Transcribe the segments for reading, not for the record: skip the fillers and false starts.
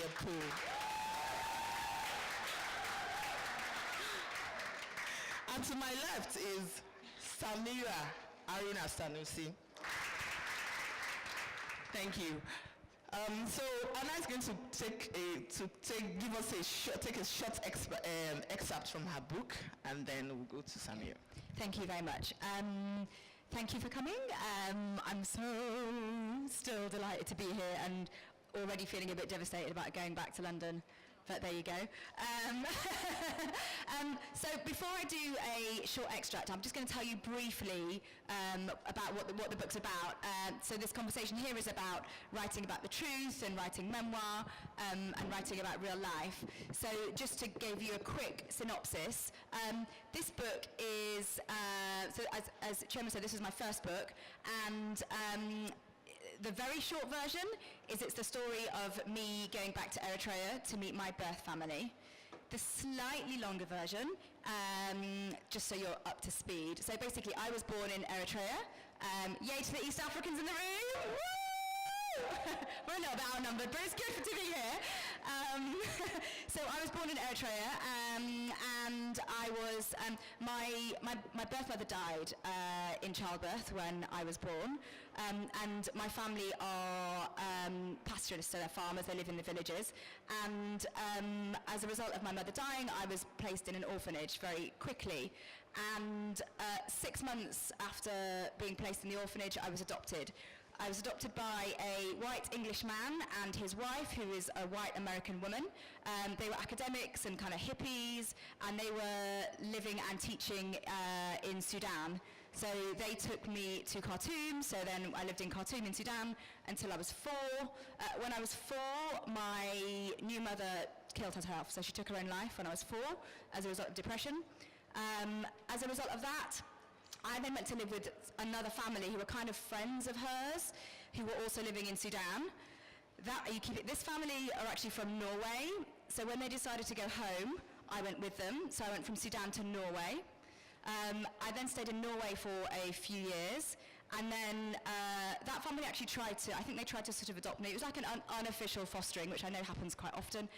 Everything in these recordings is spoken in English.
your pool. And to my left is Samira Aruna Sanusi. Thank you. So Anna is going to give us a short excerpt from her book, and then we'll go to Samira. Thank you very much. Thank you for coming. I'm so still delighted to be here and already feeling a bit devastated about going back to London, but there you go. So before I do a short extract, I'm just going to tell you briefly about what the book's about. So this conversation here is about writing about the truth and writing memoir and writing about real life. So just to give you a quick synopsis, this book is, so as Chioma said, this is my first book, and the very short version is it's the story of me going back to Eritrea to meet my birth family. The slightly longer version, just so you're up to speed. So basically, I was born in Eritrea. Yay to the East Africans in the room! Woo! We're a little bit outnumbered, but it's good to be here. So I was born in Eritrea, and I was, my birth mother died in childbirth when I was born, and my family are pastoralists, so they're farmers, they live in the villages, and as a result of my mother dying, I was placed in an orphanage very quickly, and 6 months after being placed in the orphanage, I was adopted. I was adopted by a white English man and his wife, who is a white American woman. They were academics and kind of hippies, and they were living and teaching in Sudan. So they took me to Khartoum, so then I lived in Khartoum in Sudan until I was 4. When I was 4, my new mother killed herself, so she took her own life when I was 4 as a result of depression. As a result of that, I then went to live with another family who were kind of friends of hers, who were also living in Sudan. This family are actually from Norway, so when they decided to go home, I went with them. So I went from Sudan to Norway. I then stayed in Norway for a few years, and then that family actually tried to sort of adopt me. It was like an unofficial fostering, which I know happens quite often,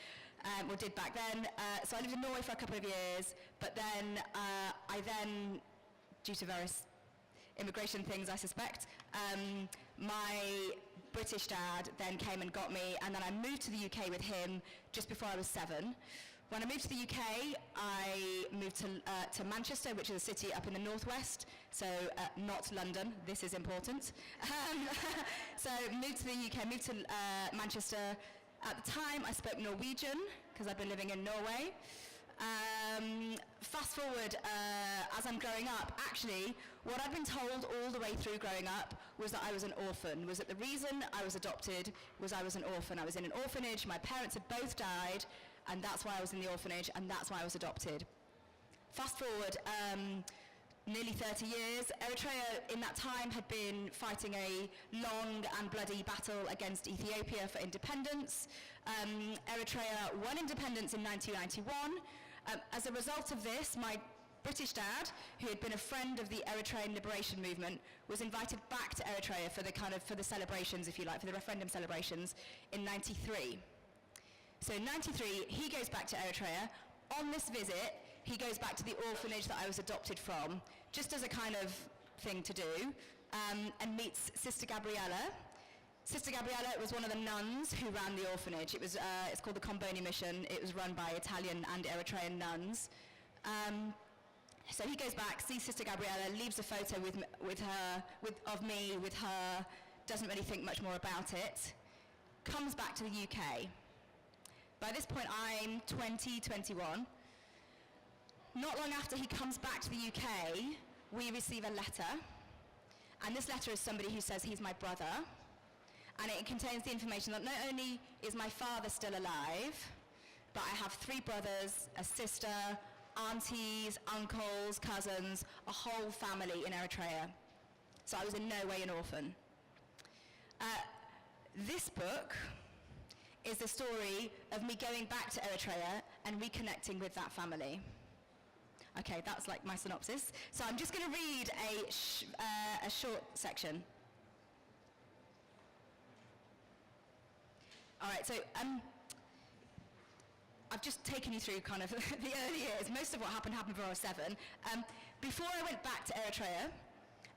or did back then. So I lived in Norway for a couple of years, but then due to various immigration things, I suspect, my British dad then came and got me, and then I moved to the UK with him just before I was 7. When I moved to the UK, I moved to Manchester, which is a city up in the northwest, so not London. This is important. So moved to the UK, moved to Manchester. At the time, I spoke Norwegian, because I'd been living in Norway. Fast forward, as I'm growing up, actually, what I'd been told all the way through growing up was that I was an orphan, was that the reason I was adopted was I was an orphan. I was in an orphanage, my parents had both died, and that's why I was in the orphanage, and that's why I was adopted. Fast forward, nearly 30 years, Eritrea in that time had been fighting a long and bloody battle against Ethiopia for independence. Eritrea won independence in 1991. As a result of this, my British dad, who had been a friend of the Eritrean liberation movement, was invited back to Eritrea for the celebrations, if you like, for the referendum celebrations in 93. So in 93, he goes back to Eritrea. On this visit, he goes back to the orphanage that I was adopted from, just as a kind of thing to do, and meets Sister Gabriella. Sister Gabriella was one of the nuns who ran the orphanage. It's called the Comboni Mission. It was run by Italian and Eritrean nuns. So he goes back, sees Sister Gabriella, leaves a photo of me with her, doesn't really think much more about it, comes back to the UK. By this point, I'm 21. Not long after he comes back to the UK, we receive a letter. And this letter is somebody who says he's my brother. And it contains the information that not only is my father still alive, but I have 3 brothers, a sister, aunties, uncles, cousins, a whole family in Eritrea. So I was in no way an orphan. This book is the story of me going back to Eritrea and reconnecting with that family. Okay, that's like my synopsis. So I'm just going to read a short section. All right, so I've just taken you through kind of the early years. Most of what happened before I was 7. Before I went back to Eritrea,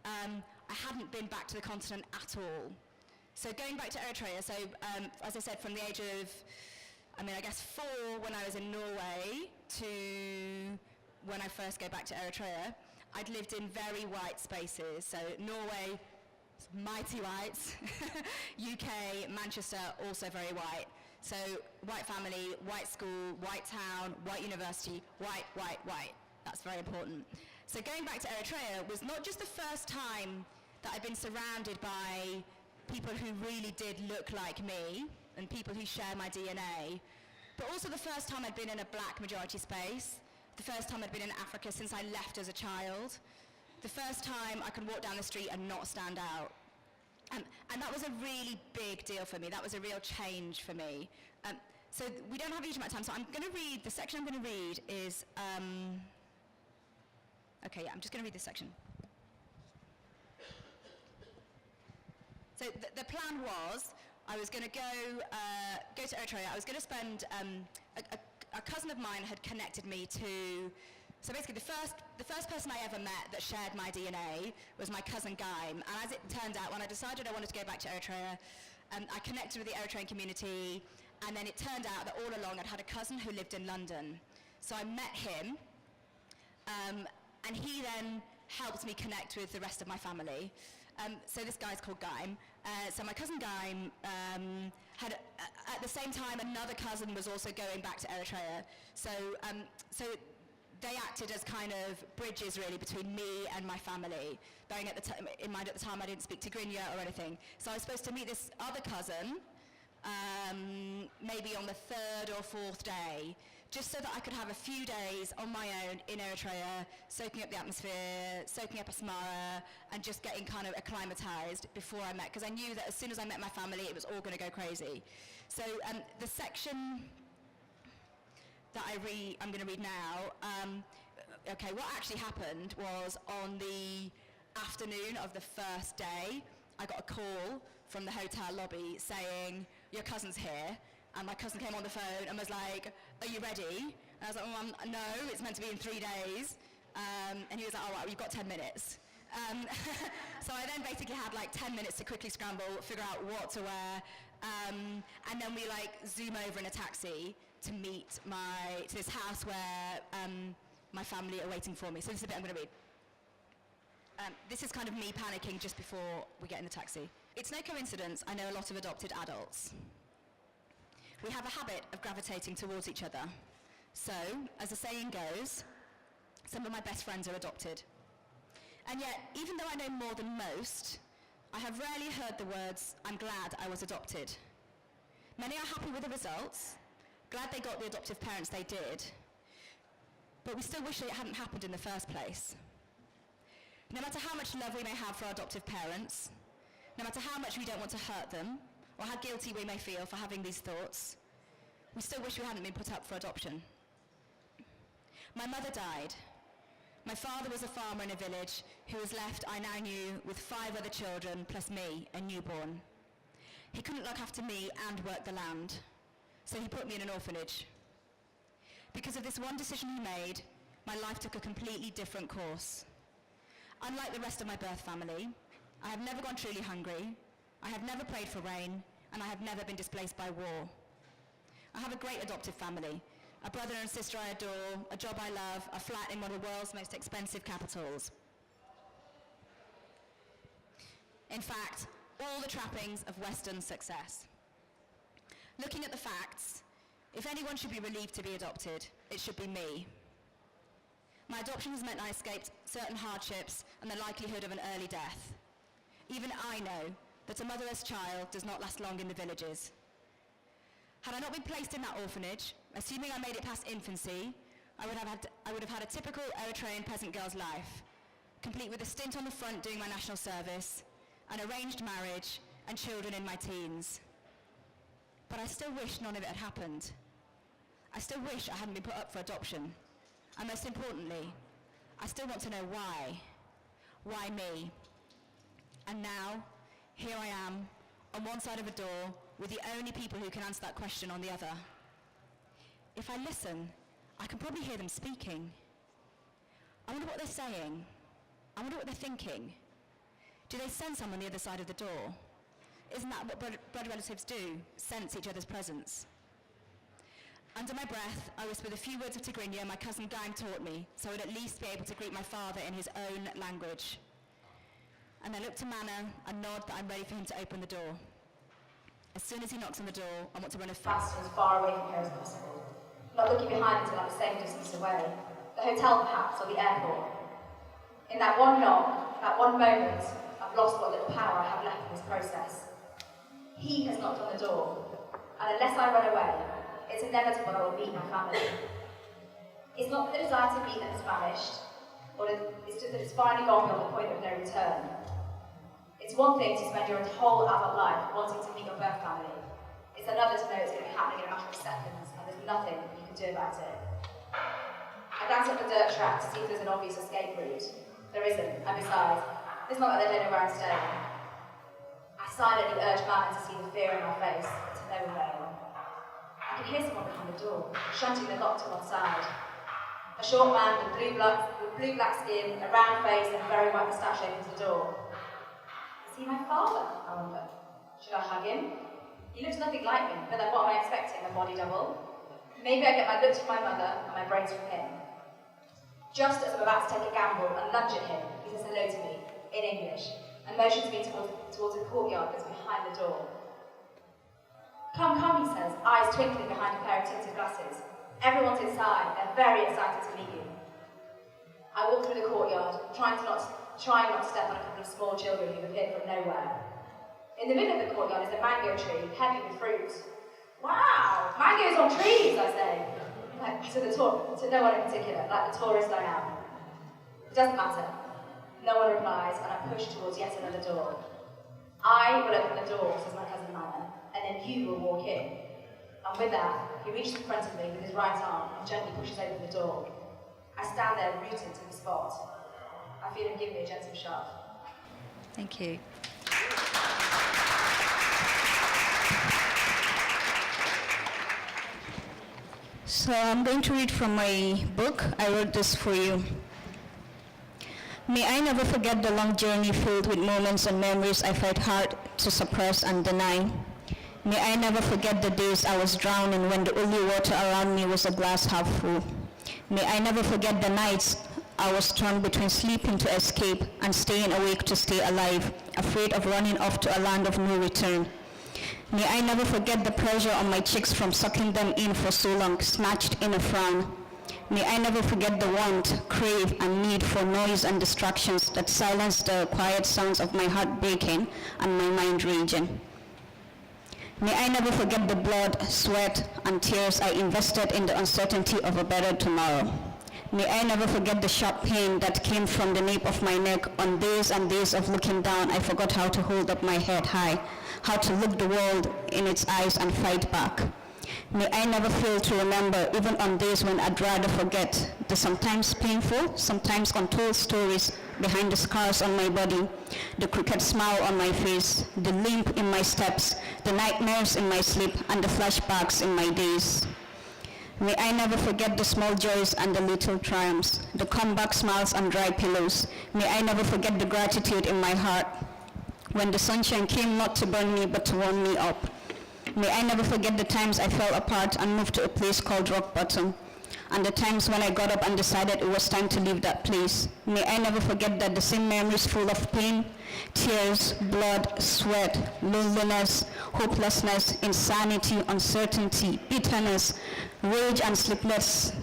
I hadn't been back to the continent at all. So going back to Eritrea, so as I said, from the age of, I guess 4 when I was in Norway to when I first go back to Eritrea, I'd lived in very white spaces. So Norway, mighty whites. UK, Manchester, also very white. So white family, white school, white town, white university, white, white, white. That's very important. So going back to Eritrea was not just the first time that I'd been surrounded by people who really did look like me and people who share my DNA, but also the first time I'd been in a black majority space, the first time I'd been in Africa since I left as a child, the first time I could walk down the street and not stand out. And that was a really big deal for me. That was a real change for me. So we don't have a huge amount of time, so I'm going to read, the section I'm going to read is, I'm just going to read this section. So the plan was, I was going to go to Eritrea. I was going to spend, a cousin of mine had connected me to, so basically the first person I ever met that shared my DNA was my cousin Gaim. And as it turned out, when I decided I wanted to go back to Eritrea, I connected with the Eritrean community, and then it turned out that all along I'd had a cousin who lived in London. So I met him, and he then helped me connect with the rest of my family. So this guy's called Gaim. So my cousin Gaim had, at the same time, another cousin was also going back to Eritrea. So they acted as kind of bridges, really, between me and my family. Bearing in mind at the time I didn't speak Tigrinya or anything. So I was supposed to meet this other cousin, maybe on the 3rd or 4th day, just so that I could have a few days on my own in Eritrea, soaking up the atmosphere, soaking up Samira, and just getting kind of acclimatized before I met, because I knew that as soon as I met my family, it was all going to go crazy. So the section that I'm going to read now, what actually happened was on the afternoon of the first day, I got a call from the hotel lobby saying, your cousin's here. And my cousin came on the phone and was like, are you ready? And I was like, no, it's meant to be in 3 days. And he was like, all right, well, you've got 10 minutes. So I then basically had like 10 minutes to quickly scramble, figure out what to wear. And then we like zoom over in a taxi to meet to this house where my family are waiting for me. So this is the bit I'm going to read. This is kind of me panicking just before we get in the taxi. It's no coincidence I know a lot of adopted adults. We have a habit of gravitating towards each other. So, as the saying goes, some of my best friends are adopted. And yet, even though I know more than most, I have rarely heard the words, I'm glad I was adopted. Many are happy with the results, glad they got the adoptive parents they did, but we still wish it hadn't happened in the first place. No matter how much love we may have for our adoptive parents, no matter how much we don't want to hurt them, or how guilty we may feel for having these thoughts, we still wish we hadn't been put up for adoption. My mother died. My father was a farmer in a village who was left, I now knew, with 5 other children plus me, a newborn. He couldn't look after me and work the land, so he put me in an orphanage. Because of this one decision he made, my life took a completely different course. Unlike the rest of my birth family, I have never gone truly hungry, I have never prayed for rain, and I have never been displaced by war. I have a great adoptive family, a brother and sister I adore, a job I love, a flat in one of the world's most expensive capitals. In fact, all the trappings of Western success. Looking at the facts, if anyone should be relieved to be adopted, it should be me. My adoption has meant I escaped certain hardships and the likelihood of an early death. Even I know that a motherless child does not last long in the villages. Had I not been placed in that orphanage, assuming I made it past infancy, I would have had a typical Eritrean peasant girl's life, complete with a stint on the front doing my national service, an arranged marriage, and children in my teens. But I still wish none of it had happened. I still wish I hadn't been put up for adoption. And most importantly, I still want to know why. Why me? And now, here I am, on one side of a door, with the only people who can answer that question on the other. If I listen, I can probably hear them speaking. I wonder what they're saying. I wonder what they're thinking. Do they sense I'm on the other side of the door? Isn't that what blood relatives do? Sense each other's presence. Under my breath, I whispered a few words of Tigrinya my cousin Gang taught me, so I would at least be able to greet my father in his own language. And I look to Mana and nod that I'm ready for him to open the door. As soon as he knocks on the door, I want to run fast and as far away from here as possible. Not looking behind until I'm the same distance away. The hotel perhaps, or the airport. In that one knock, that one moment, I've lost what little power I have left in this process. He has knocked on the door, and unless I run away, it's inevitable I will meet my family. It's not that the desire to meet them has vanished, or it's just that it's finally gone beyond the point of no return. It's one thing to spend your whole adult life wanting to meet your birth family. It's another to know it's going to be happening in a matter of seconds, and there's nothing you can do about it. I glance up the dirt track to see if there's an obvious escape route. There isn't, and besides, it's not like they don't know where I'm staying. I silently urge Manon to see the fear in my face, but to no avail. I can hear someone behind the door, shunting the lock to one side. A short man with blue black skin, a round face, and a very white moustache opens the door. Is he my father? I wonder. Should I hug him? He looks nothing like me, but then what am I expecting? A body double? Maybe I get my looks from my mother and my brains from him. Just as I'm about to take a gamble and lunge at him, he says hello to me, in English, and motions me towards a courtyard that's behind the door. Come, come, he says, eyes twinkling behind a pair of tinted glasses. Everyone's inside, they're very excited to meet you. I walk through the courtyard, trying not to step on a couple of small children who've appeared from nowhere. In the middle of the courtyard is a mango tree, heavy with fruit. Wow, mangoes on trees, I say. To no one in particular, like the tourist I am. It doesn't matter. No one replies, and I push towards yet another door. I will open the door, says my cousin Mana, and then you will walk in. And with that, he reaches in front of me with his right arm and gently pushes open the door. I stand there rooted to the spot. I feel him give me a gentle shove. Thank you. So I'm going to read from my book. I wrote this for you. May I never forget the long journey filled with moments and memories I fight hard to suppress and deny. May I never forget the days I was drowning when the only water around me was a glass half full. May I never forget the nights I was torn between sleeping to escape and staying awake to stay alive, afraid of running off to a land of no return. May I never forget the pressure on my cheeks from sucking them in for so long, snatched in a frown. May I never forget the want, crave, and need for noise and distractions that silence the quiet sounds of my heart breaking and my mind raging. May I never forget the blood, sweat, and tears I invested in the uncertainty of a better tomorrow. May I never forget the sharp pain that came from the nape of my neck on days and days of looking down. I forgot how to hold up my head high, how to look the world in its eyes and fight back. May I never fail to remember, even on days when I'd rather forget, the sometimes painful, sometimes untold stories behind the scars on my body, the crooked smile on my face, the limp in my steps, the nightmares in my sleep, and the flashbacks in my days. May I never forget the small joys and the little triumphs, the comeback smiles and dry pillows. May I never forget the gratitude in my heart when the sunshine came not to burn me but to warm me up. May I never forget the times I fell apart and moved to a place called rock bottom, and the times when I got up and decided it was time to leave that place. May I never forget that the same memories full of pain, tears, blood, sweat, loneliness, hopelessness, insanity, uncertainty, bitterness, rage, and sleepless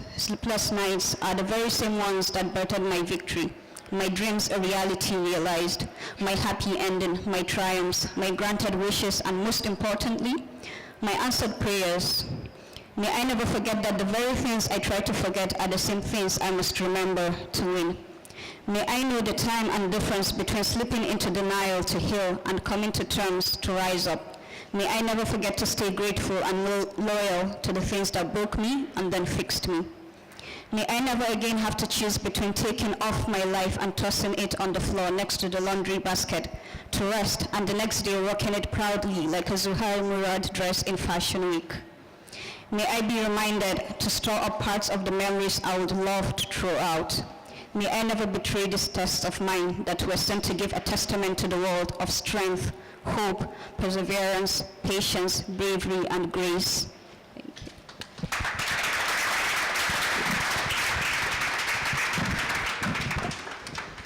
nights are the very same ones that birthed my victory, my dreams a reality realized, my happy ending, my triumphs, my granted wishes, and most importantly, my answered prayers. May I never forget that the very things I try to forget are the same things I must remember to win. May I know the time and difference between slipping into denial to heal and coming to terms to rise up. May I never forget to stay grateful and loyal to the things that broke me and then fixed me. May I never again have to choose between taking off my life and tossing it on the floor next to the laundry basket to rest, and the next day rocking it proudly like a Zuhair Murad dress in Fashion Week. May I be reminded to store up parts of the memories I would love to throw out. May I never betray this test of mine that were sent to give a testament to the world of strength, hope, perseverance, patience, bravery, and grace. Thank you.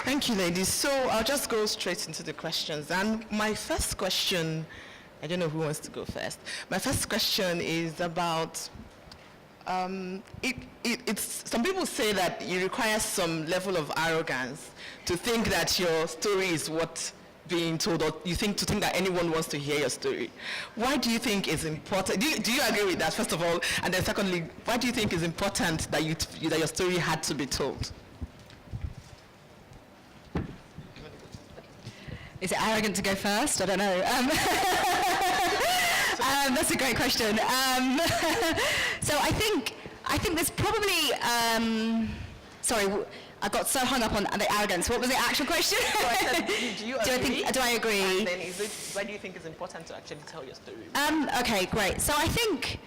Thank you, ladies. So I'll just go straight into the questions. And my first question, I don't know who wants to go first. My first question is about, it's some people say that it requires some level of arrogance to think that your story is what being told, or to think that anyone wants to hear your story. Why do you think it's important? Do you agree with that, first of all? And then secondly, why do you think it's important that that your story had to be told? Is it arrogant to go first? I don't know. That's a great question. So I think there's probably, sorry, I got so hung up on the arrogance. What was the actual question? So I said, do you agree? Do I agree? And then why do you think it's important to actually tell your story? Okay, great. So I think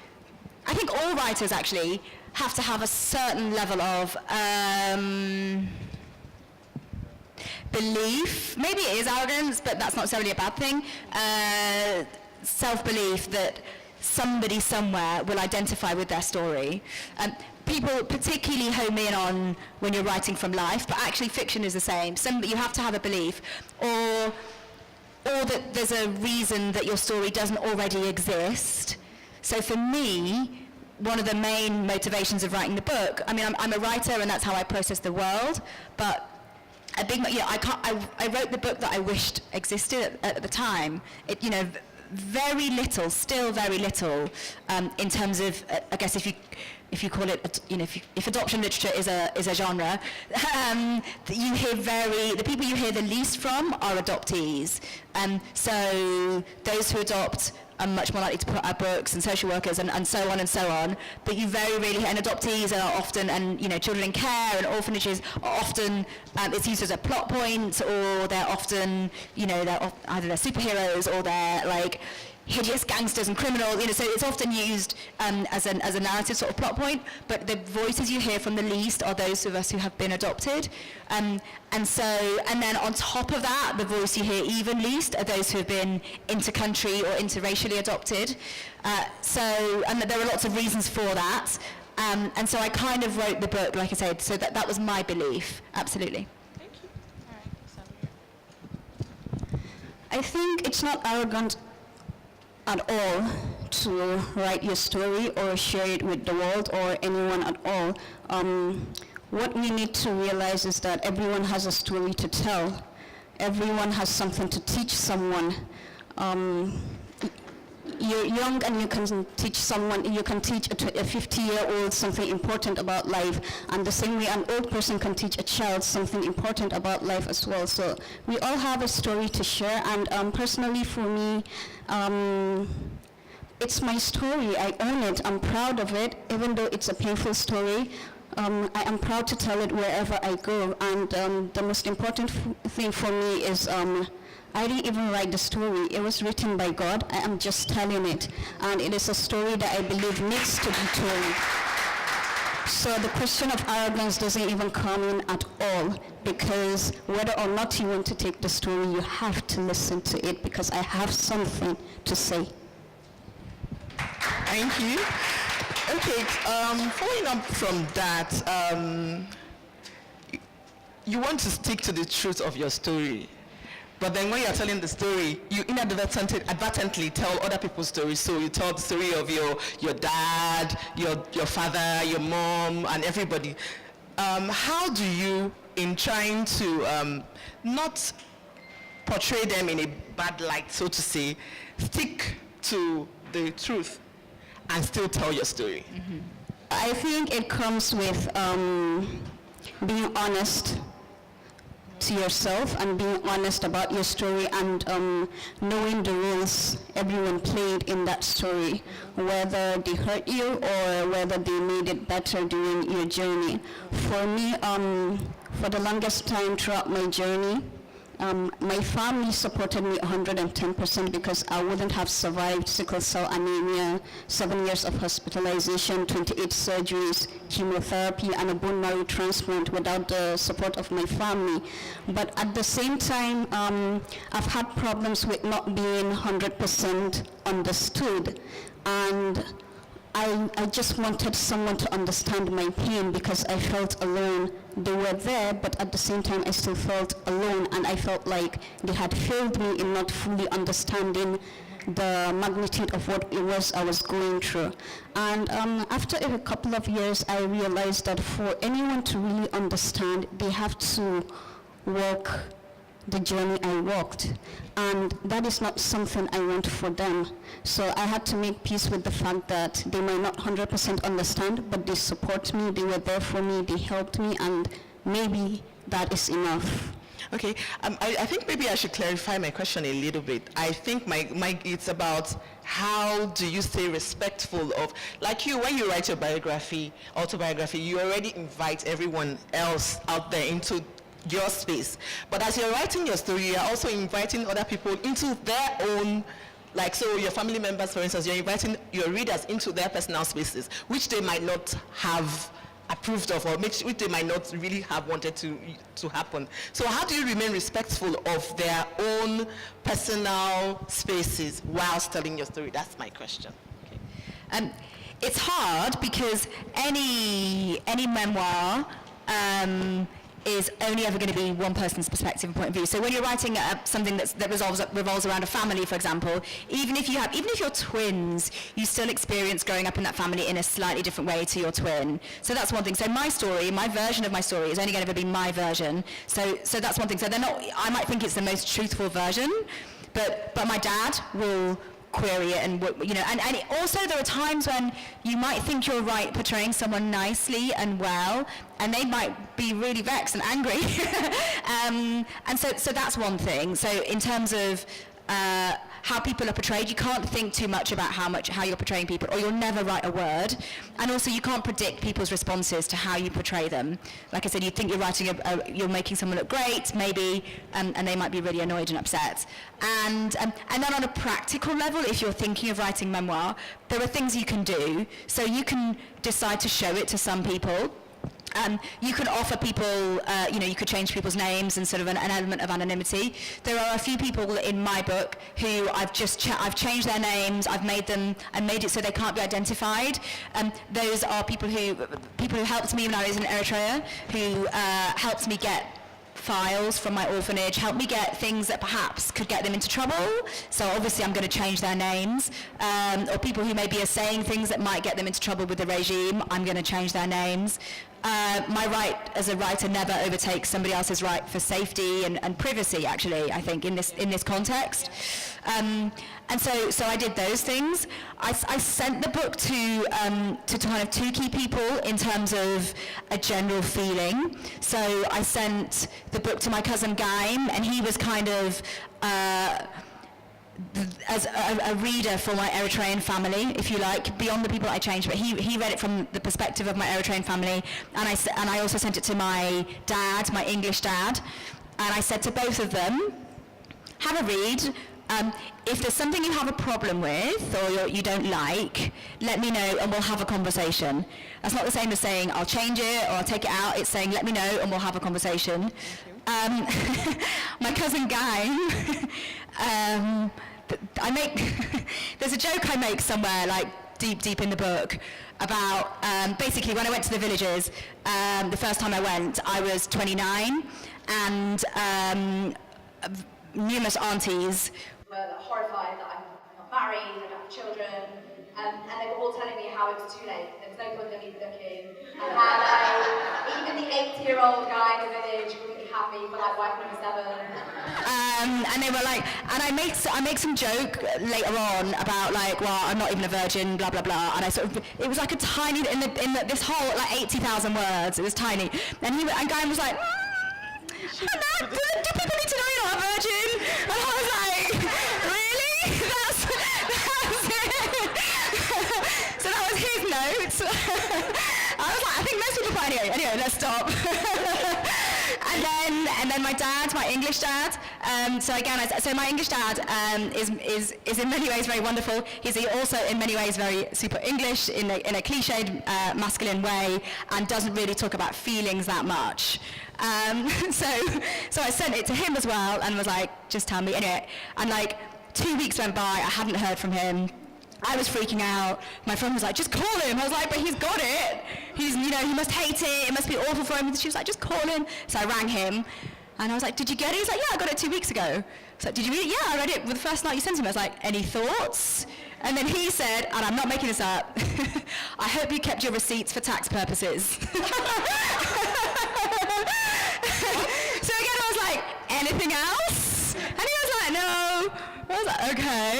all writers actually have to have a certain level of belief. Maybe it is arrogance, but that's not necessarily a bad thing. Self-belief that somebody somewhere will identify with their story. People particularly home in on when you're writing from life, but actually fiction is the same. You have to have a belief, or that there's a reason that your story doesn't already exist. So for me, one of the main motivations of writing the book, I mean, I'm a writer and that's how I process the world, but I wrote the book that I wished existed at the time. Very little, still very little, in terms of, I guess if you call it, if adoption literature is a genre, you hear the people you hear the least from are adoptees. So those who adopt are much more likely to put out books, and social workers and so on and so on. But you very rarely hear, and adoptees are often, and children in care and orphanages are often, it's used as a plot point, or they're often, either they're superheroes or they're like hideous gangsters and criminals, so it's often used as a narrative sort of plot point, but the voices you hear from the least are those of us who have been adopted. And then on top of that, the voice you hear even least are those who have been inter-country or interracially adopted. And there are lots of reasons for that. And so I kind of wrote the book, like I said, so that was my belief, absolutely. Thank you. All right, I think it's not arrogant at all to write your story or share it with the world or anyone at all. What we need to realize is that everyone has a story to tell. Everyone has something to teach someone. You're young and you can teach someone, you can teach a 50-year-old something important about life, and the same way an old person can teach a child something important about life as well. So we all have a story to share, and personally for me, it's my story. I own it. I'm proud of it, even though it's a painful story. I am proud to tell it wherever I go, and the most important thing for me is I didn't even write the story. It was written by God. I am just telling it, and it is a story that I believe needs to be told. So the question of arrogance doesn't even come in at all, because whether or not you want to take the story, you have to listen to it, because I have something to say. Thank you. Okay, following up from that, you want to stick to the truth of your story, but then when you're telling the story, you inadvertently tell other people's stories. So you tell the story of your dad, your father, your mom, and everybody. How do you, in trying to not portray them in a bad light, so to say, stick to the truth and still tell your story? Mm-hmm. I think it comes with being honest to yourself and being honest about your story, and knowing the roles everyone played in that story, whether they hurt you or whether they made it better during your journey. For me, for the longest time throughout my journey, My family supported me 110% because I wouldn't have survived sickle cell anemia, 7 years of hospitalization, 28 surgeries, chemotherapy, and a bone marrow transplant without the support of my family. But at the same time, I've had problems with not being 100% understood. And I just wanted someone to understand my pain because I felt alone. They were there, but at the same time I still felt alone, and I felt like they had failed me in not fully understanding the magnitude of what it was I was going through. And after a couple of years, I realized that for anyone to really understand, they have to walk the journey I walked. And that is not something I want for them. So I had to make peace with the fact that they might not 100% understand, but they support me, they were there for me, they helped me, and maybe that is enough. Okay, I think maybe I should clarify my question a little bit. I think my it's about how do you stay respectful of, like you, when you write your biography, autobiography, you already invite everyone else out there into your space. But as you're writing your story, you're also inviting other people into their own, like, so your family members, for instance, you're inviting your readers into their personal spaces, which they might not have approved of, or which they might not really have wanted to happen. So how do you remain respectful of their own personal spaces whilst telling your story? That's my question. Okay. It's hard because any memoir is only ever going to be one person's perspective and point of view. So when you're writing something that revolves around a family, for example, even if you're twins, you still experience growing up in that family in a slightly different way to your twin. So that's one thing. So my story, my version of my story is only going to be my version. So that's one thing. So I might think it's the most truthful version, but my dad will query it, and and also there are times when you might think you're right portraying someone nicely and well, and they might be really vexed and angry. And so that's one thing. So in terms of how people are portrayed, you can't think too much about how you're portraying people, or you'll never write a word. And also you can't predict people's responses to how you portray them. Like I said, you think you're writing you're making someone look great, maybe, and they might be really annoyed and upset. And then on a practical level, if you're thinking of writing memoir, there are things you can do. So you can decide to show it to some people. You could offer people, you could change people's names and sort of an element of anonymity. There are a few people in my book who I've changed their names, I've made it so they can't be identified. Those are people who helped me when I was in Eritrea, who helped me get files from my orphanage, helped me get things that perhaps could get them into trouble. So obviously I'm going to change their names. Or people who maybe are saying things that might get them into trouble with the regime, I'm going to change their names. My right as a writer never overtakes somebody else's right for safety and privacy, actually, I think, in this context. And so I did those things. I sent the book to kind of two key people in terms of a general feeling. So I sent the book to my cousin Gaim, and he was kind of as a reader for my Eritrean family, if you like, beyond the people I changed, but he read it from the perspective of my Eritrean family, and I also sent it to my dad, my English dad, and I said to both of them, have a read. If there's something you have a problem with or you don't like, let me know and we'll have a conversation. That's not the same as saying I'll change it or I'll take it out. It's saying let me know and we'll have a conversation. My cousin Guy, there's a joke I make somewhere like deep in the book about basically when I went to the villages, the first time I went, I was 29, and numerous aunties were horrified that I'm not married, I don't have children, and they were all telling me how it was too late, there was no point in me looking, and how even the 80-year-old guy in the village wouldn't be happy for like wife number 7. And they were like, and I make some joke later on about like, well, I'm not even a virgin, blah blah blah, and it was like a tiny this whole like 80,000 words, it was tiny, and Guy was like, do people need to know you're not a virgin? And I was like, really? That's it? So that was his notes. I was like, I think most people put anyway, let's stop. and then then my dad, my English dad. So again, so my English dad is in many ways very wonderful. He's also in many ways very super English in a cliched masculine way, and doesn't really talk about feelings that much. So I sent it to him as well, and was like, just tell me. Anyway, and like 2 weeks went by, I hadn't heard from him. I was freaking out. My friend was like, just call him. I was like, but he's got it. He's, he must hate it. It must be awful for him. She was like, just call him. So I rang him, and I was like, did you get it? He's like, yeah, I got it 2 weeks ago. So did you read it? Yeah, I read it the first night you sent him. I was like, any thoughts? And then he said, and I'm not making this up, I hope you kept your receipts for tax purposes. So again, I was like, anything else? And he was like, no. I was like, okay.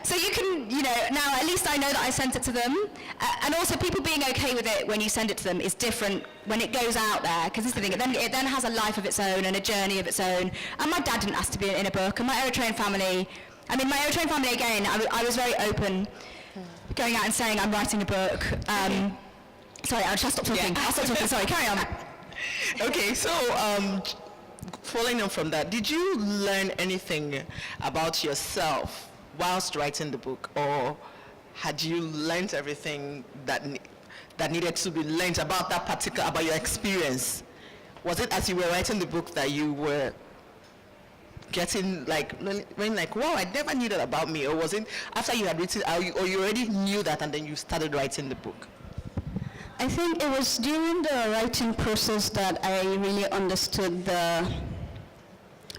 So you can, now at least I know that I sent it to them. And also people being okay with it when you send it to them is different when it goes out there, because this is the thing, it then has a life of its own and a journey of its own. And my dad didn't ask to be in a book, and my Eritrean family, again, I was very open, going out and saying I'm writing a book. Sorry, I'll just stop talking. Yeah. I'll stop talking, sorry, carry on. Okay, so following on from that, did you learn anything about yourself whilst writing the book, or had you learned everything that needed to be learned about about your experience? Was it as you were writing the book that you were getting wow, I never knew that about me, or was it after you had written, or you already knew that and then you started writing the book? I think it was during the writing process that I really understood the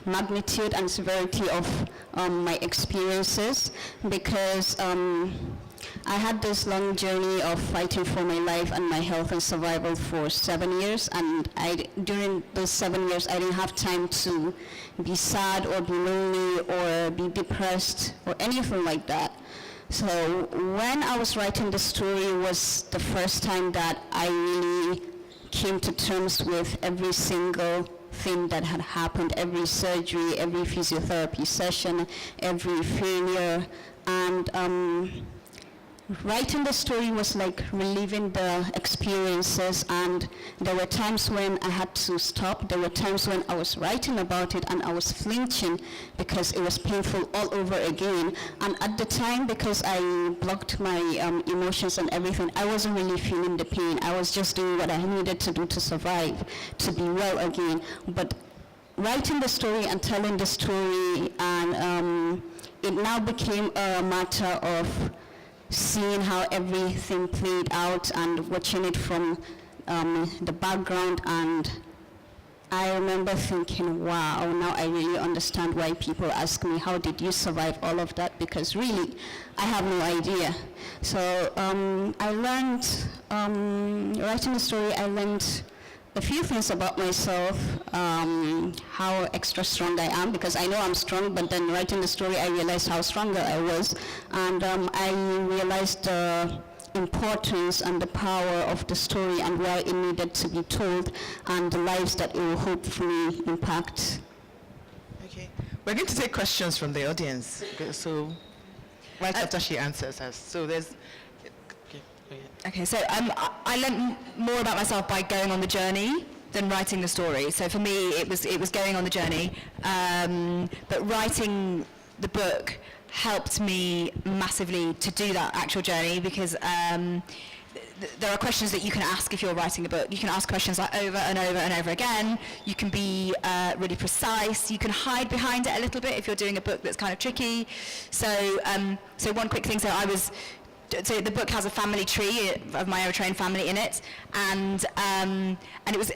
magnitude and severity of my experiences, because I had this long journey of fighting for my life and my health and survival for 7 years, and during those 7 years I didn't have time to be sad or be lonely or be depressed or anything like that. So when I was writing the story was the first time that I really came to terms with every single thing that had happened, every surgery, every physiotherapy session, every failure, and writing the story was like reliving the experiences, and there were times when I had to stop. There were times when I was writing about it and I was flinching because it was painful all over again. And at the time, because I blocked my emotions and everything, I wasn't really feeling the pain. I was just doing what I needed to do to survive, to be well again. But writing the story and telling the story, and it now became a matter of seeing how everything played out and watching it from the background, and I remember thinking, wow, now I really understand why people ask me, how did you survive all of that? Because really, I have no idea. So I learned, writing the story, I learned a few things about myself, how extra strong I am, because I know I'm strong, but then writing the story I realized how stronger I was, and I realized the importance and the power of the story and why it needed to be told, and the lives that it will hopefully impact. Okay, we're going to take questions from the audience, so right after she answers us. So there's Okay, so I learned more about myself by going on the journey than writing the story. So for me, it was going on the journey, but writing the book helped me massively to do that actual journey, because there are questions that you can ask if you're writing a book. You can ask questions like over and over and over again. You can be really precise. You can hide behind it a little bit if you're doing a book that's kind of tricky. So one quick thing, so the book has a family tree of my Eritrean family in it, and it was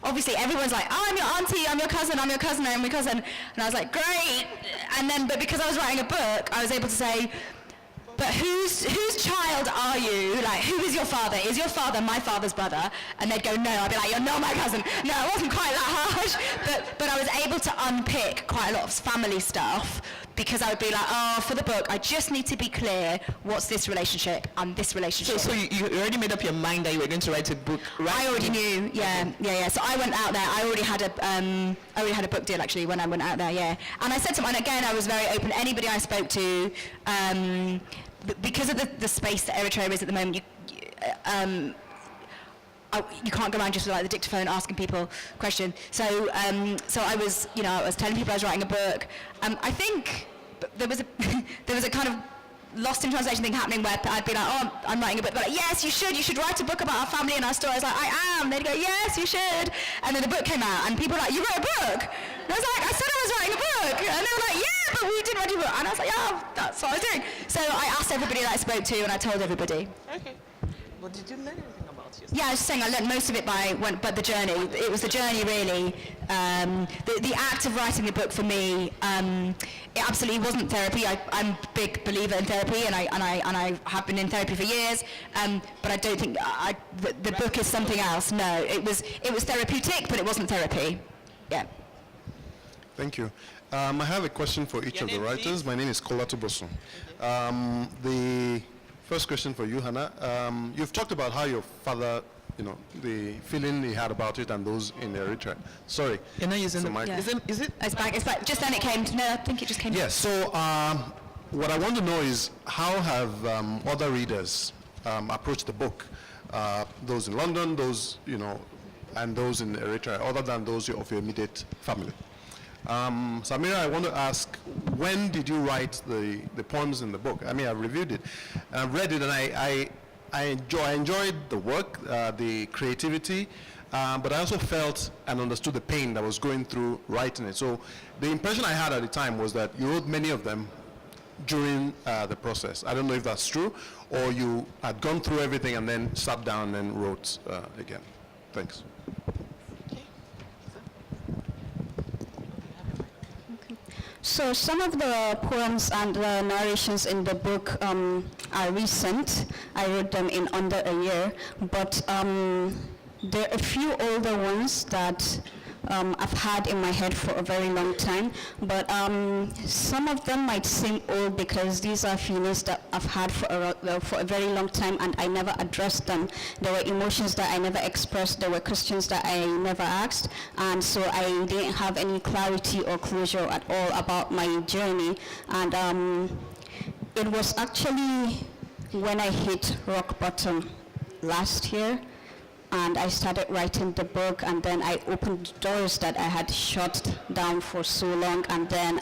obviously everyone's like, oh, I'm your auntie, I'm your cousin, I'm your cousin, I'm your cousin, and I was like, great. And then, but because I was writing a book, I was able to say, but whose child are you? Like, who is your father? Is your father my father's brother? And they'd go, no. I'd be like, you're not my cousin. No, it wasn't quite that harsh, but I was able to unpick quite a lot of family stuff, because I would be like, oh, for the book, I just need to be clear, what's this relationship and this relationship. So you already made up your mind that you were going to write a book, right? I already knew, yeah. So I went out there, I already had a book deal actually when I went out there, yeah. And I said to him, and again, I was very open, anybody I spoke to, because of the space that Eritrea is at the moment, you can't go around just with like the dictaphone asking people questions. So I was, I was telling people I was writing a book. I think there was a kind of lost in translation thing happening where I'd be like, oh, I'm writing a book. They're like, yes, you should write a book about our family and our story. I was like, I am. They'd go, yes, you should. And then the book came out and people were like, you wrote a book? And I was like, I said I was writing a book. And they were like, yeah, but we didn't write a book. And I was like, yeah, that's what I was doing. So I asked everybody that I spoke to and I told everybody. Okay. Well, did you learn anything about yourself? Yeah, I was just saying I learned most of it but the journey. It was the journey really. The act of writing the book for me, it absolutely wasn't therapy. I'm a big believer in therapy, and I have been in therapy for years. But I don't think the book is something else. No, it was therapeutic, but it wasn't therapy. Yeah. Thank you. I have a question for each of the writers. My name is Kola Tubosun. The first question for you, Hannah. You've talked about how your father, the feeling he had about it and those in Eritrea. Sorry. You're not using the mic. Yeah. Is it? It's back. Just then it came to, no, I think it just came. Yes, so what I want to know is how have other readers approached the book? Those in London, those, and those in Eritrea, other than those of your immediate family. Samira, I want to ask, when did you write the poems in the book? I mean, I've reviewed it, and I've read it, and I enjoyed the work, the creativity, but I also felt and understood the pain that was going through writing it. So the impression I had at the time was that you wrote many of them during the process. I don't know if that's true, or you had gone through everything and then sat down and wrote again. Thanks. So some of the poems and the narrations in the book are recent. I wrote them in under a year, but there are a few older ones that I've had in my head for a very long time, but some of them might seem old because these are feelings that I've had for a very long time and I never addressed them. There were emotions that I never expressed, there were questions that I never asked, and so I didn't have any clarity or closure at all about my journey. And it was actually when I hit rock bottom last year, and I started writing the book, and then I opened doors that I had shut down for so long, and then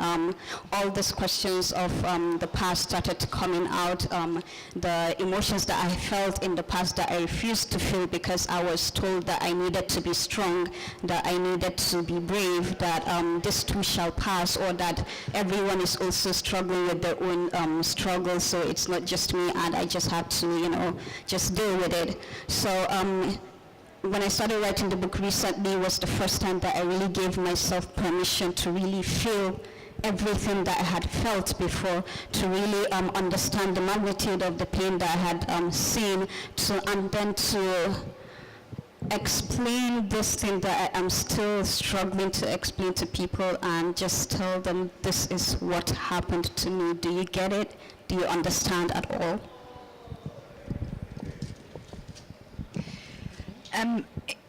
all these questions of the past started coming out, the emotions that I felt in the past that I refused to feel because I was told that I needed to be strong, that I needed to be brave, that this too shall pass, or that everyone is also struggling with their own struggles, so it's not just me, and I just have to, just deal with it. So when I started writing the book recently was the first time that I really gave myself permission to really feel everything that I had felt before, to really understand the magnitude of the pain that I had seen, and then to explain this thing that I am still struggling to explain to people, and just tell them this is what happened to me. Do you get it? Do you understand at all?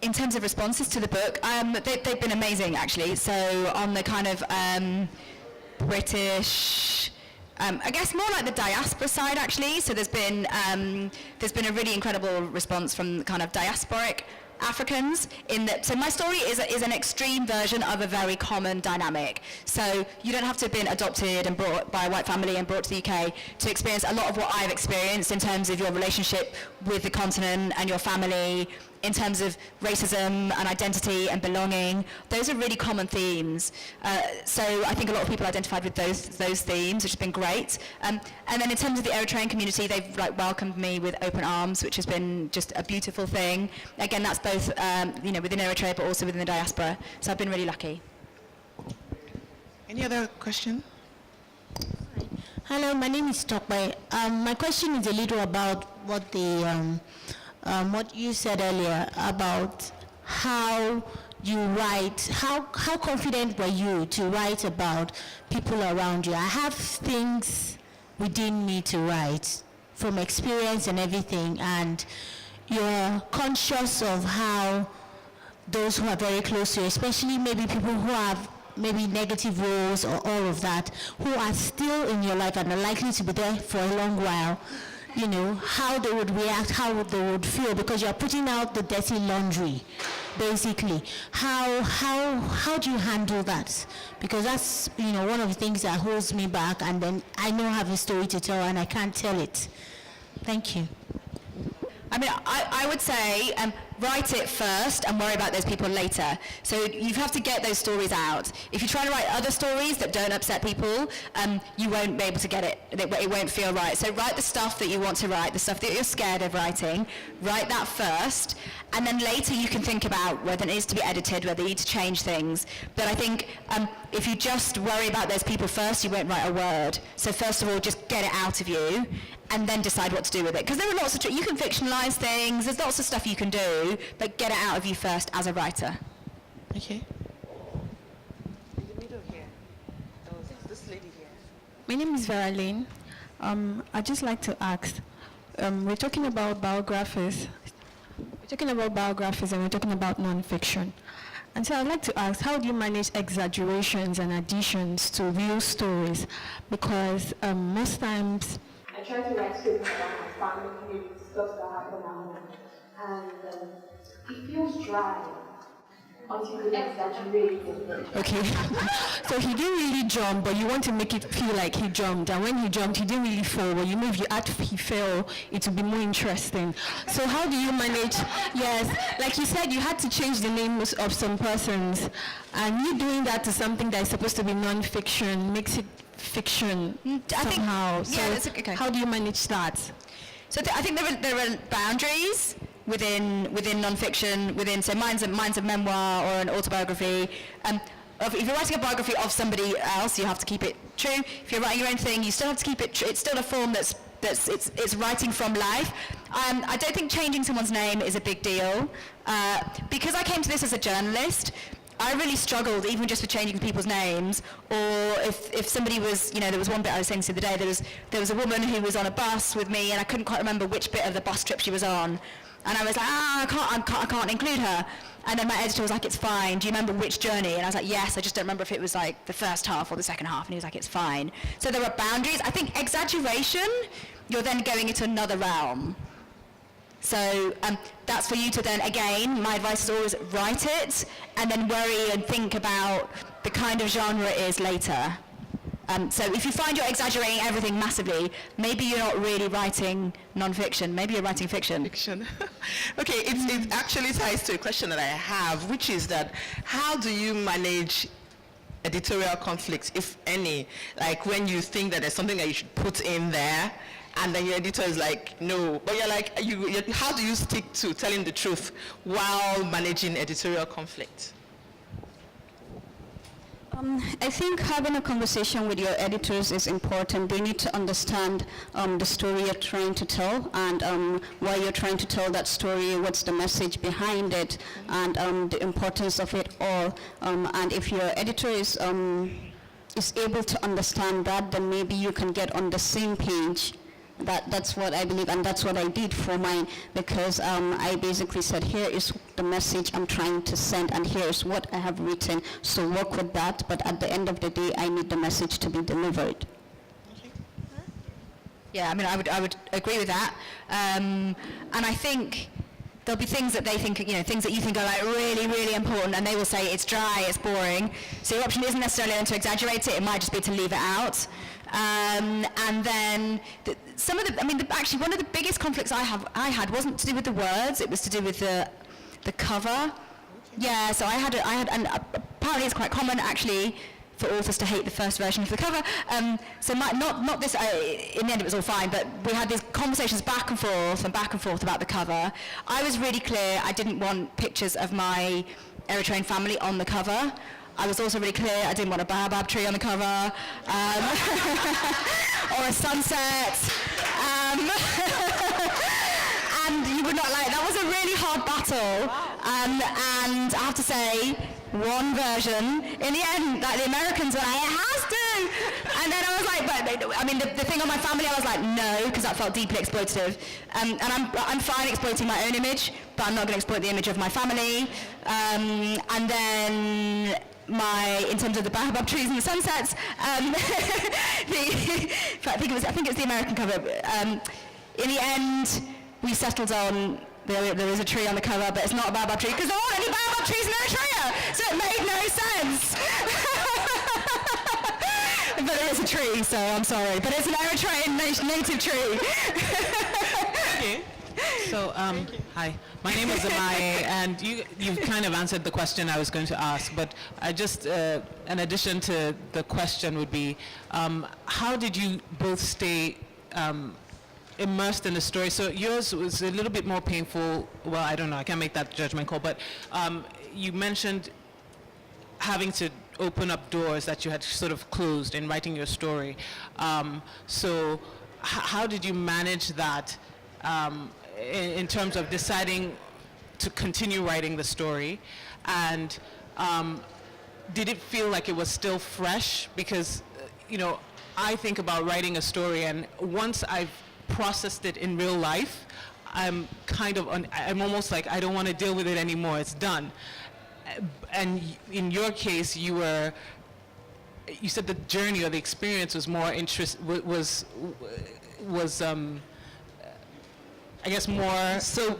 In terms of responses to the book, they've been amazing actually. So on the kind of British, I guess more like the diaspora side actually. So there's been a really incredible response from kind of diasporic Africans in that. So my story is an extreme version of a very common dynamic. So you don't have to have been adopted and brought by a white family and brought to the UK to experience a lot of what I've experienced in terms of your relationship with the continent and your family, in terms of racism and identity and belonging. Those are really common themes. So I think a lot of people identified with those themes, which has been great. And then in terms of the Eritrean community, they've welcomed me with open arms, which has been just a beautiful thing. Again, that's both within Eritrea, but also within the diaspora. So I've been really lucky. Any other question? Hello, my name is Tokwe. My question is a little about what what you said earlier about how you write. How confident were you to write about people around you? I have things within me to write from experience and everything, and you're conscious of how those who are very close to you, especially maybe people who have maybe negative roles or all of that, who are still in your life and are likely to be there for a long while, you know, how they would react, how they would feel, because you're putting out the dirty laundry, basically. How do you handle that? Because that's, you know, one of the things that holds me back, and then I know I have a story to tell and I can't tell it. Thank you. I mean, I would say write it first and worry about those people later. So you have to get those stories out. If you try to write other stories that don't upset people, you won't be able to get it. It won't feel right. So write the stuff that you want to write, the stuff that you're scared of writing. Write that first, and then later you can think about whether it needs to be edited, whether you need to change things. But I think if you just worry about those people first, you won't write a word. So first of all, just get it out of you, and then decide what to do with it. Because there are lots of, you can fictionalize things, there's lots of stuff you can do, but get it out of you first as a writer. Okay. In the middle here. Oh, this lady here. My name is Vera Lane. I'd just like to ask, we're talking about biographies. We're talking about biographies and we're talking about non-fiction. And so I'd like to ask, how do you manage exaggerations and additions to real stories? Because most times, I try to write stories about my family, stuff that happened at home, and it feels dry until you exaggerate it. okay, so he didn't really jump, but you want to make it feel like he jumped. And when he jumped, he didn't really fall. But you know, if you add he fell, it would be more interesting. So how do you manage? Yes, like you said, you had to change the names of some persons, and you doing that to something that is supposed to be non-fiction makes it fiction somehow. Yeah, that's okay. How do you manage that? So I think there are boundaries within non-fiction, so mine's a memoir or an autobiography. If you're writing a biography of somebody else, you have to keep it true. If you're writing your own thing, you still have to keep it true. It's still a form it's writing from life. I don't think changing someone's name is a big deal. Because I came to this as a journalist, I really struggled even just with changing people's names, or if somebody was, there was one bit I was saying the other day, there was a woman who was on a bus with me and I couldn't quite remember which bit of the bus trip she was on. And I was like, I can't include her. And then my editor was like, it's fine. Do you remember which journey? And I was like, yes, I just don't remember if it was like the first half or the second half. And he was like, it's fine. So there are boundaries. I think exaggeration, you're then going into another realm. So that's for you to then, again, my advice is always write it and then worry and think about the kind of genre it is later. So if you find you're exaggerating everything massively, maybe you're not really writing non-fiction, maybe you're writing fiction. Okay, it actually ties to a question that I have, which is that how do you manage editorial conflicts, if any? Like when you think that there's something that you should put in there, and then your editor is like, no. But you're like, how do you stick to telling the truth while managing editorial conflict? I think having a conversation with your editors is important. They need to understand the story you're trying to tell and why you're trying to tell that story, what's the message behind it, and the importance of it all. And if your editor is able to understand that, then maybe you can get on the same page. That's what I believe, and that's what I did for mine, because I basically said, here is the message I'm trying to send, and here is what I have written, so work with that, but at the end of the day, I need the message to be delivered. Yeah, I mean, I would agree with that. And I think there'll be things that they think, things that you think are like really, really important, and they will say it's dry, it's boring. So your option isn't necessarily then to exaggerate it, it might just be to leave it out. And then actually one of the biggest conflicts I had wasn't to do with the words, it was to do with the cover. Yeah, so I had, and apparently it's quite common actually for authors to hate the first version of the cover. So not this, in the end it was all fine, but we had these conversations back and forth about the cover. I was really clear I didn't want pictures of my Eritrean family on the cover. I was also really clear I didn't want a baobab tree on the cover, or a sunset. And you would not like, that was a really hard battle. And I have to say, one version, in the end, like the Americans were like, it has to! And then I was like, the thing on my family, I was like, no, because that felt deeply exploitative. And I'm fine exploiting my own image, but I'm not going to exploit the image of my family. And then in terms of the baobab trees and the sunsets, I think it's the American cover. in the end, we settled on there is a tree on the cover, but it's not a baobab tree because there aren't any baobab trees in Eritrea, so it made no sense. But there is a tree, so I'm sorry. But it's an Eritrean native tree. Okay. So, hi. My name is Amaye, and you've kind of answered the question I was going to ask, but I just, an addition to the question would be, how did you both stay immersed in the story? So yours was a little bit more painful. Well, I don't know. I can't make that judgment call, but you mentioned having to open up doors that you had sort of closed in writing your story. So how did you manage that in terms of deciding to continue writing the story? And did it feel like it was still fresh? Because, I think about writing a story, and once I've processed it in real life, I'm almost like I don't want to deal with it anymore. It's done. And in your case, you said the journey or the experience was more I guess more. So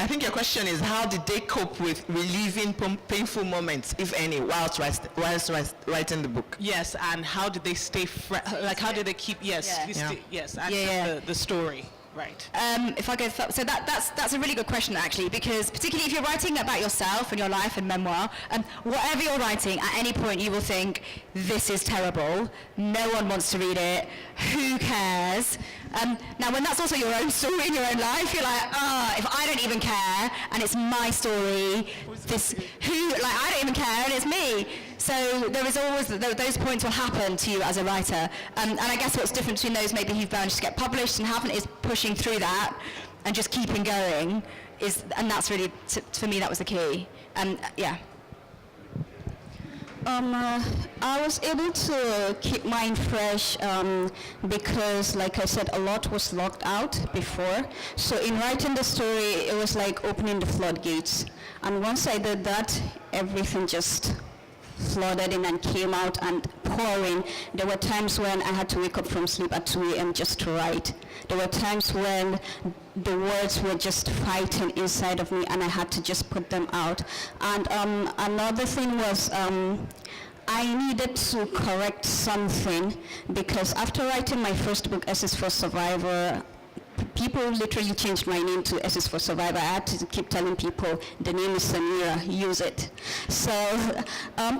I think your question is, how did they cope with relieving painful moments, if any, whilst writing the book? Yes, and how did they stay how did they keep the story? Right. If I go, so that's a really good question actually, because particularly if you're writing about yourself and your life and memoir, whatever you're writing, at any point you will think, this is terrible, no one wants to read it, who cares? Now when that's also your own story in your own life, you're like, if I don't even care, and it's my story, I don't even care, and it's me. So there is always, those points will happen to you as a writer. And I guess what's different between those maybe who've managed to get published and haven't is pushing through that and just keeping going, and that's really, for me, that was the key. Yeah. I was able to keep mine fresh because, like I said, a lot was locked out before. So in writing the story, it was like opening the floodgates. And once I did that, everything just flooded in and came out and pouring. There were times when I had to wake up from sleep at 2 a.m. just to write. There were times when the words were just fighting inside of me and I had to just put them out. And another thing was I needed to correct something, because after writing my first book, S is for Survivor, people literally changed my name to S is for Survivor. I had to keep telling people, the name is Samira, use it. So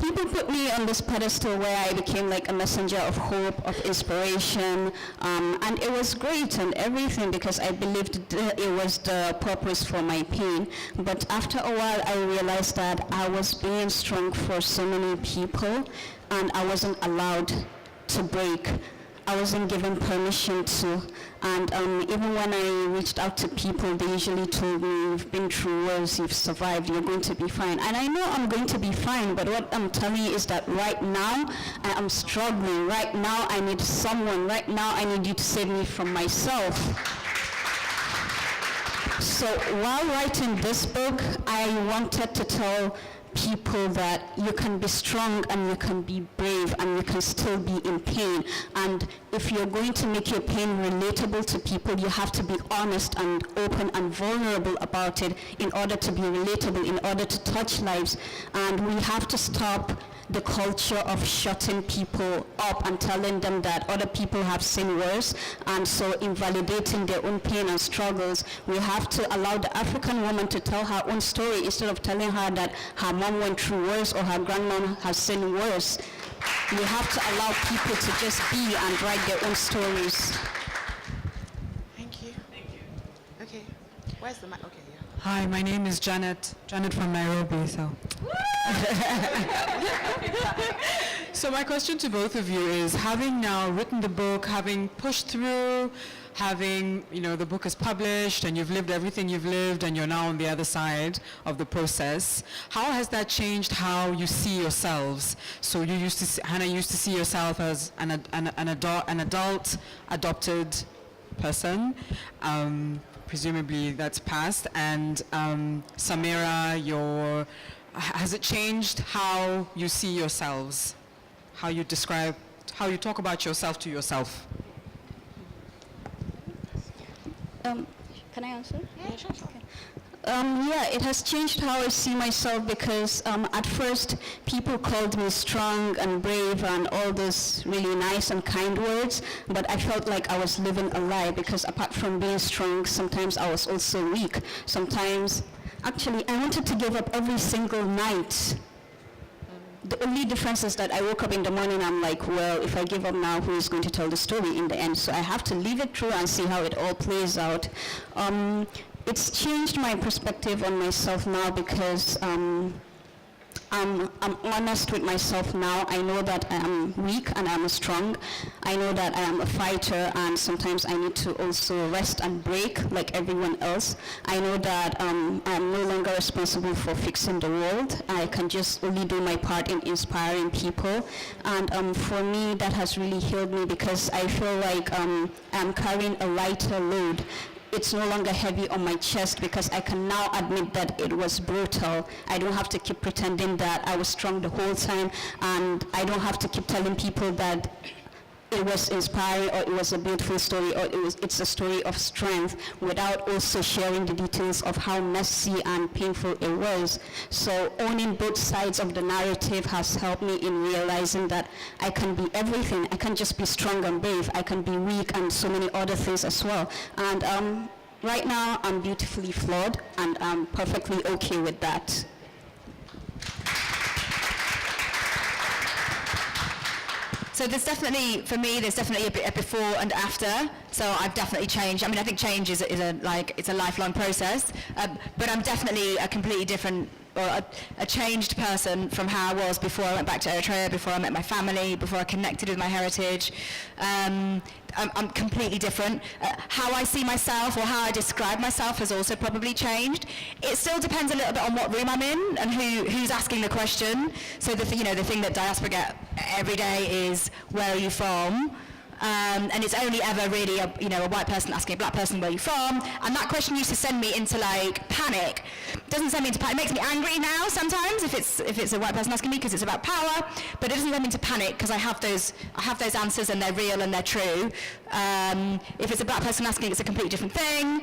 people put me on this pedestal where I became like a messenger of hope, of inspiration, and it was great and everything because I believed it was the purpose for my pain. But after a while, I realized that I was being strong for so many people and I wasn't allowed to break. I wasn't given permission to, and even when I reached out to people, they usually told me, you've been through worse, you've survived, you're going to be fine. And I know I'm going to be fine, but what I'm telling you is that right now, I am struggling. Right now, I need someone. Right now, I need you to save me from myself. So while writing this book, I wanted to tell people that you can be strong and you can be brave and you can still be in pain. And if you're going to make your pain relatable to people, you have to be honest and open and vulnerable about it in order to be relatable, in order to touch lives. And we have to stop the culture of shutting people up and telling them that other people have seen worse, and so invalidating their own pain and struggles. We have to allow the African woman to tell her own story instead of telling her that her mom went through worse or her grandma has seen worse. We have to allow people to just be and write their own stories. Thank you. Okay, where's the mic? Okay, yeah. Hi, my name is Janet from Nairobi. So my question to both of you is, having now written the book, having pushed through, having, the book is published and you've lived everything you've lived and you're now on the other side of the process, how has that changed how you see yourselves? So Hannah used to see yourself as an adult, adopted person. Presumably that's past. And Samira, has it changed how you see yourselves? How you talk about yourself to yourself? Can I answer? Yeah, sure. Yeah, it has changed how I see myself because at first people called me strong and brave and all those really nice and kind words, but I felt like I was living a lie because apart from being strong, sometimes I was also weak. Sometimes, actually, I wanted to give up every single night. The only difference is that I woke up in the morning, I'm like, well, if I give up now, who is going to tell the story in the end? So I have to leave it through and see how it all plays out. It's changed my perspective on myself now because I'm honest with myself now. I know that I am weak and I'm strong. I know that I am a fighter and sometimes I need to also rest and break like everyone else. I know that I'm no longer responsible for fixing the world. I can just only do my part in inspiring people. And for me, that has really healed me because I feel like I'm carrying a lighter load. It's no longer heavy on my chest because I can now admit that it was brutal. I don't have to keep pretending that I was strong the whole time, and I don't have to keep telling people that it was inspiring or it was a beautiful story or it's a story of strength without also sharing the details of how messy and painful it was. So owning both sides of the narrative has helped me in realizing that I can be everything. I can't just be strong and brave. I can be weak and so many other things as well. And right now I'm beautifully flawed and I'm perfectly okay with that. So there's definitely, for me, there's definitely a before and after. So I've definitely changed. I mean, I think change is it's a lifelong process. But I'm definitely a completely different, or a changed person from how I was before I went back to Eritrea, before I met my family, before I connected with my heritage. I'm completely different. How I see myself or how I describe myself has also probably changed. It still depends a little bit on what room I'm in and who's asking the question. So the thing that diaspora get every day is, where are you from? And it's only ever really a white person asking a black person, where are you from? And that question used to send me into like panic. It doesn't send me into panic. It makes me angry now sometimes if it's a white person asking me because it's about power. But it doesn't send me into panic because I have those answers and they're real and they're true. If it's a black person asking, it's a completely different thing.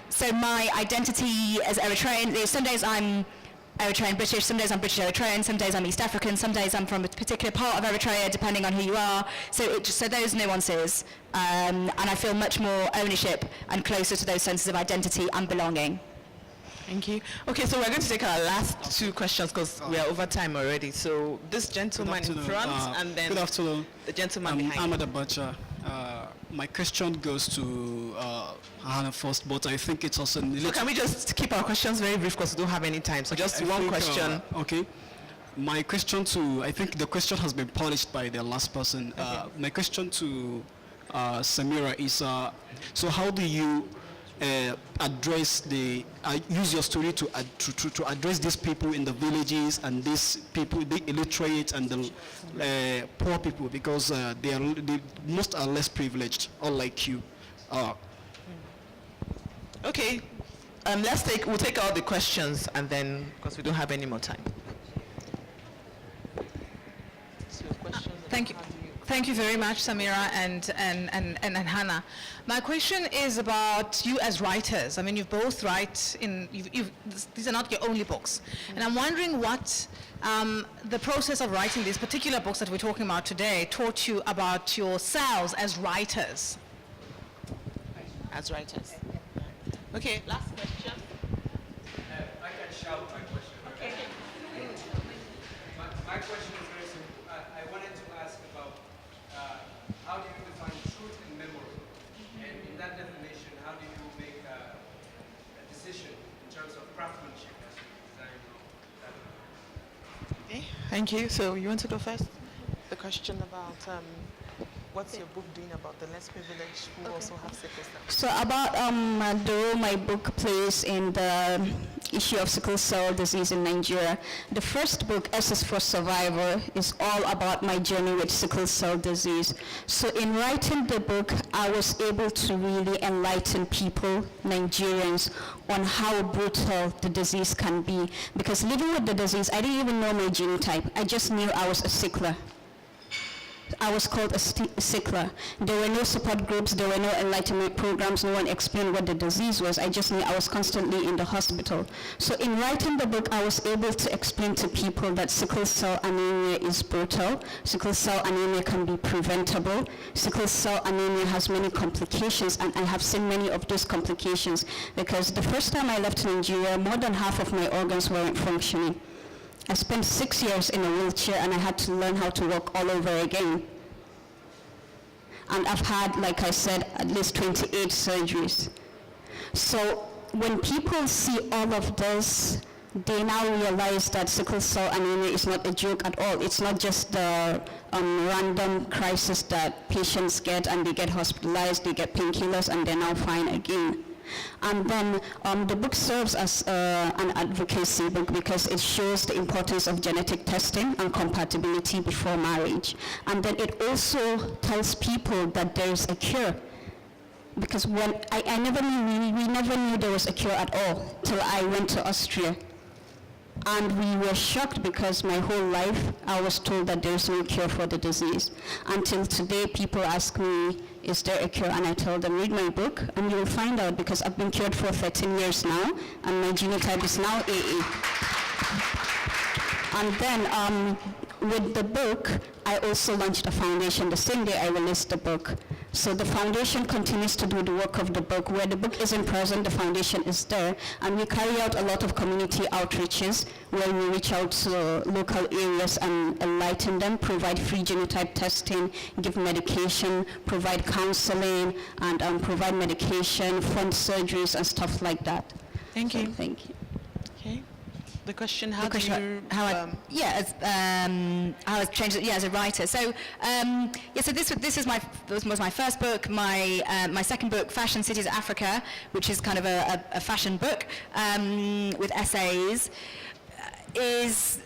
So my identity as Eritrean, some days I'm Eritrean British, some days I'm British Eritrean, some days I'm East African, some days I'm from a particular part of Eritrea, depending on who you are. So those nuances, and I feel much more ownership and closer to those senses of identity and belonging. Thank you. Okay, so we're going to take our last two questions because we are over time already. So this gentleman in front, and then good afternoon. The gentleman behind. Ahmed Abacha. My question goes to Hannah first, but I think it's also... So can we just keep our questions very brief because we don't have any time? So just one question. Okay. My question I think the question has been polished by the last person. My question to Samira is, so how do you address use your story to address these people in the villages and these people, the illiterate and the poor people, because most are less privileged, unlike you. Okay, we'll take all the questions and then, because we don't have any more time. Thank you very much, Samira and Hannah. My question is about you as writers. I mean, you both write these are not your only books. And I'm wondering what the process of writing these particular books that we're talking about today taught you about yourselves as writers. As writers. Okay, last question. I can shout my question. Okay. My question is very simple. I wanted to ask about how do you define truth and memory? And in that definition, how do you make a decision in terms of craftsmanship as you design that? Okay, thank you. So you want to go first? The question about what's your book doing about the less privileged who also have sickle cell? So about the role my book plays in the issue of sickle cell disease in Nigeria. The first book, S is for Survivor, is all about my journey with sickle cell disease. So in writing the book, I was able to really enlighten people, Nigerians, on how brutal the disease can be. Because living with the disease, I didn't even know my genotype. I just knew I was a sickler. I was called a sickler. There were no support groups, there were no enlightenment programs, no one explained what the disease was. I just knew I was constantly in the hospital. So in writing the book, I was able to explain to people that sickle cell anemia is brutal. Sickle cell anemia can be preventable. Sickle cell anemia has many complications, and I have seen many of those complications because the first time I left Nigeria, more than half of my organs weren't functioning. I spent 6 years in a wheelchair and I had to learn how to walk all over again. And I've had, like I said, at least 28 surgeries. So when people see all of this, they now realize that sickle cell anemia is not a joke at all. It's not just the random crisis that patients get and they get hospitalized, they get painkillers, and they're now fine again. And then the book serves as an advocacy book because it shows the importance of genetic testing and compatibility before marriage. And then it also tells people that there is a cure. Because when I never knew, we never knew there was a cure at all till I went to Austria. And we were shocked because my whole life I was told that there is no cure for the disease. Until today people ask me, is there a cure? And I tell them, read my book and you will find out, because I've been cured for 13 years now and my genotype is now AA. And then with the book, I also launched a foundation the same day I released the book. So the foundation continues to do the work of the book. Where the book isn't present, the foundation is there. And we carry out a lot of community outreaches where we reach out to local areas and enlighten them, provide free genotype testing, give medication, provide counseling, and provide medication, fund surgeries, and stuff like that. Thank you. Thank you. Okay. The question, how How I changed it, as a writer. So, so this was my first book. My second book, Fashion Cities Africa, which is kind of a fashion book with essays, is,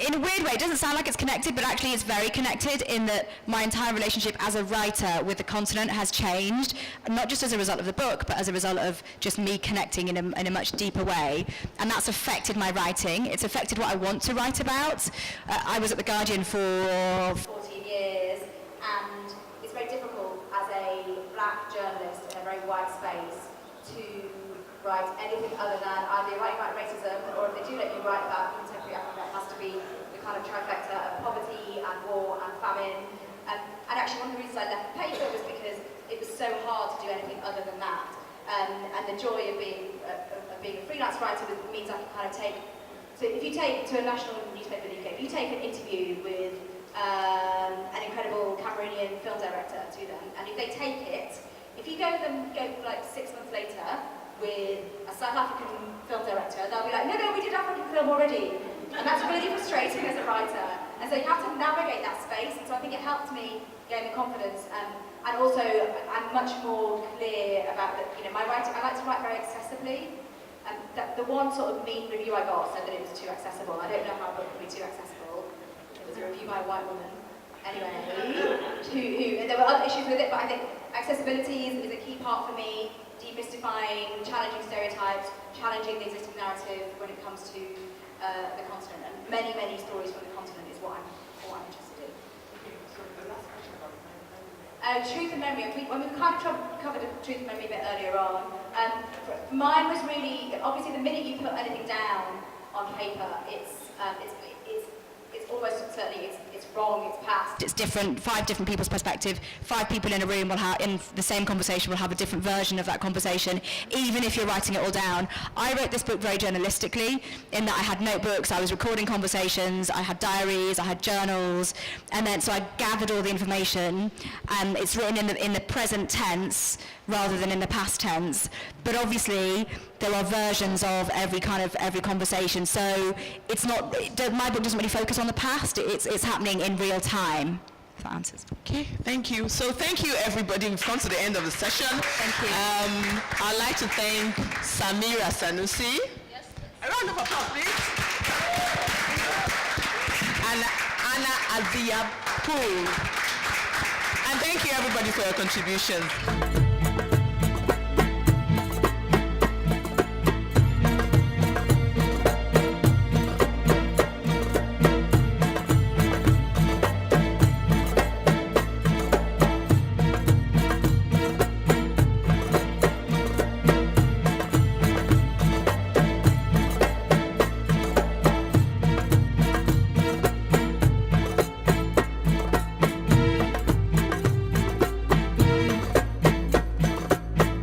in a weird way, it doesn't sound like it's connected, but actually it's very connected in that my entire relationship as a writer with the continent has changed, not just as a result of the book, but as a result of just me connecting in a much deeper way. And that's affected my writing. It's affected what I want to write about. I was at The Guardian for 14 years, and it's very difficult as a black journalist in a very white space to write anything other than either writing about racism, or if they do let you write about contemporary Africa, it has to be the kind of trifecta of poverty and war and famine. And actually one of the reasons I left the paper was because it was so hard to do anything other than that. And the joy of being a freelance writer means I can kind of take, so if you take to a national newspaper in the UK, if you take an interview with an incredible Cameroonian film director to them, and if they take it, if you go like 6 months later with a South African film director, they'll be like, no, we did African film already. And that's really frustrating as a writer. And so you have to navigate that space, and so I think it helped me gain the confidence. And also, I'm much more clear about my writing. I like to write very accessibly. And the one sort of mean review I got said that it was too accessible. I don't know how a book could be too accessible. It was a review by a white woman. Anyway, there were other issues with it, but I think accessibility is a key part for me. Demystifying, challenging stereotypes, challenging the existing narrative when it comes to the continent. And many stories from the continent is what I'm interested in. Truth and memory. We kind of covered truth and memory a bit earlier on. Mine was really, obviously the minute you put anything down on paper, it's almost certainly it's wrong, it's past. It's different, 5 different people's perspective. 5 people in a room will have, in the same conversation, will have a different version of that conversation, even if you're writing it all down. I wrote this book very journalistically, in that I had notebooks, I was recording conversations, I had diaries, I had journals, and then so I gathered all the information, and it's written in the present tense rather than in the past tense. But obviously, there are versions of every conversation, so it's not, my book doesn't really focus on the past, it's happening in real time. If that answers. Okay, thank you. So thank you everybody. We've come to the end of the session. Thank you. I'd like to thank Samira Sanusi. Yes. A round of applause, please. And Azieb. And thank you everybody for your contributions.